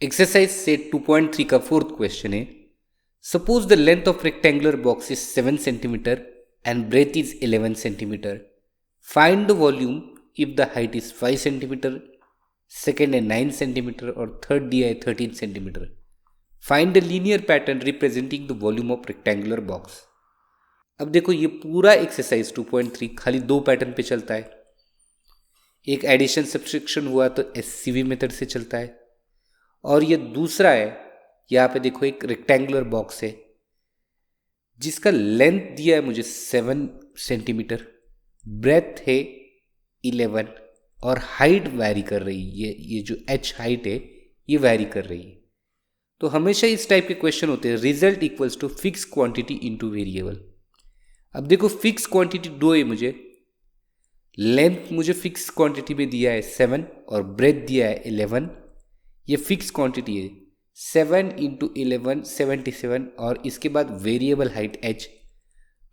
Exercise set 2.3 का fourth question है. Suppose the length of rectangular box is 7 centimetre and breadth is 11 centimetre. Find the volume if the height is 5 centimetre, second है 9 centimetre और third दिया है 13 centimetre. Find the linear pattern representing the volume of rectangular box. अब देखो ये पूरा exercise 2.3 खाली दो पैटर्न पे चलता है. एक एडिशन सब्सट्रैक्शन हुआ तो एससीवी मेथड से चलता है, और ये दूसरा है, यहाँ पे देखो एक रेक्टेंगुलर बॉक्स है जिसका लेंथ दिया है मुझे 7 सेंटीमीटर, ब्रेथ है 11 और हाइट वैरी कर रही है. ये जो एच हाइट है ये वैरी कर रही है. तो हमेशा इस टाइप के क्वेश्चन होते हैं result equals to fix quantity into variable. अब देखो फिक्स क्वांटिटी दो है मुझे, लेंथ मुझे फिक्स क्वांटिटी में दिया है 7 और ब्रेथ दिया है 11. ये फिक्स क्वांटिटी है 7 इंटू 11 77 और इसके बाद वेरिएबल हाइट h.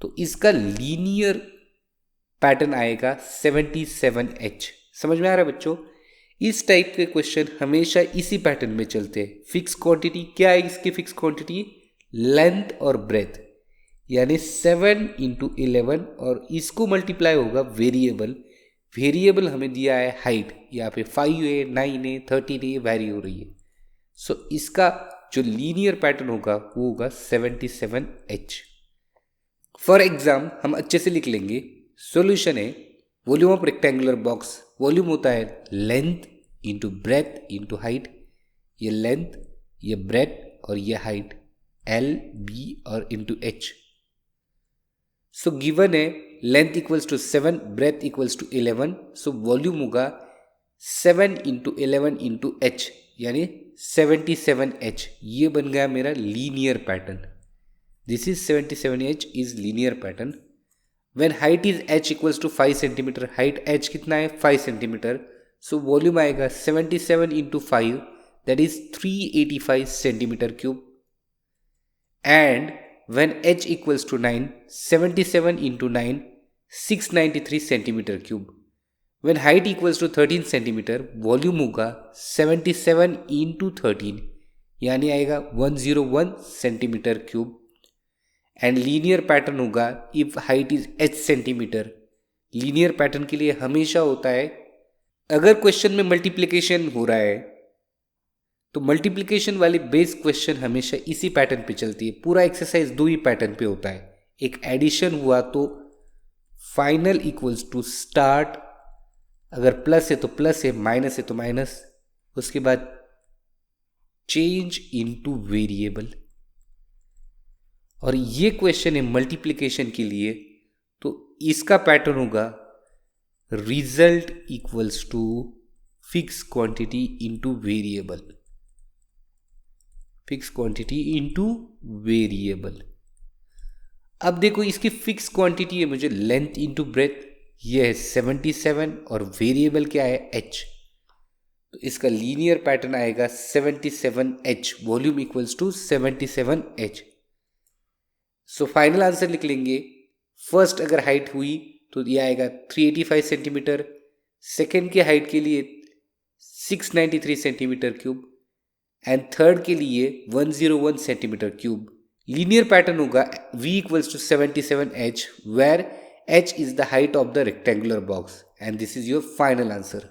तो इसका लीनियर पैटर्न आएगा 77h. समझ में आ रहा है बच्चों? इस टाइप के क्वेश्चन हमेशा इसी पैटर्न में चलते हैं. फिक्स क्वांटिटी क्या है इसकी? फिक्स क्वांटिटी लेंथ और ब्रेथ, यानी 7 इंटू 11 और इसको मल्टीप्लाई होगा वेरिएबल. वेरिएबल हमें दिया है हाइट, यहाँ पे 5 है 9 है 13 है, वैरी हो रही है. सो इसका जो लीनियर पैटर्न होगा वो होगा 77h. फॉर एग्जाम हम अच्छे से लिख लेंगे. सॉल्यूशन है volume of rectangular box, volume होता है length into breadth into height. ये लेंथ, ये ब्रेथ और ये हाइट L B और इंटू H. सो गिवन है length equals to 7, breadth equals to 11. So volume होगा 7 इंटू 11 इंटू H यानी 77H. ये बन गया मेरा linear pattern. This is 77H is linear pattern. When height is H equals to 5 centimetre, height H कितना है 5 centimetre. So volume आएगा 77 into 5 that is 385 centimetre cube. And when h equals to 9, 77 into 9, 693 centimeter cube. When height equals to 13 centimeter, volume होगा 77 into 13 यानी आएगा 101 centimeter cube. And linear pattern होगा if height is h centimeter. linear pattern के लिए हमेशा होता है, अगर क्वेश्चन में मल्टीप्लिकेशन हो रहा है तो मल्टीप्लिकेशन वाली बेस क्वेश्चन हमेशा इसी पैटर्न पे चलती है. पूरा एक्सरसाइज दो ही पैटर्न पे होता है. एक एडिशन हुआ तो फाइनल इक्वल्स टू स्टार्ट, अगर प्लस है तो प्लस है, माइनस है तो माइनस, उसके बाद चेंज इनटू वेरिएबल. और ये क्वेश्चन है मल्टीप्लिकेशन के लिए, तो इसका पैटर्न होगा result equals to fix quantity into variable. Fix quantity into variable. अब देखो इसकी फिक्स क्वांटिटी है मुझे लेंथ इनटू ब्रेथ, ये है 77 और वेरिएबल क्या है h. तो इसका लीनियर पैटर्न आएगा 77h. Volume equals to 77h. So final answer लिख लेंगे. फर्स्ट अगर हाइट हुई तो ये आएगा 385 सेंटीमीटर, सेकेंड की हाइट के लिए 693 सेंटीमीटर क्यूब एंड थर्ड के लिए 101 सेंटीमीटर क्यूब. लीनियर पैटर्न होगा V equals to 77H where H is the height of the rectangular box. And this is your final answer.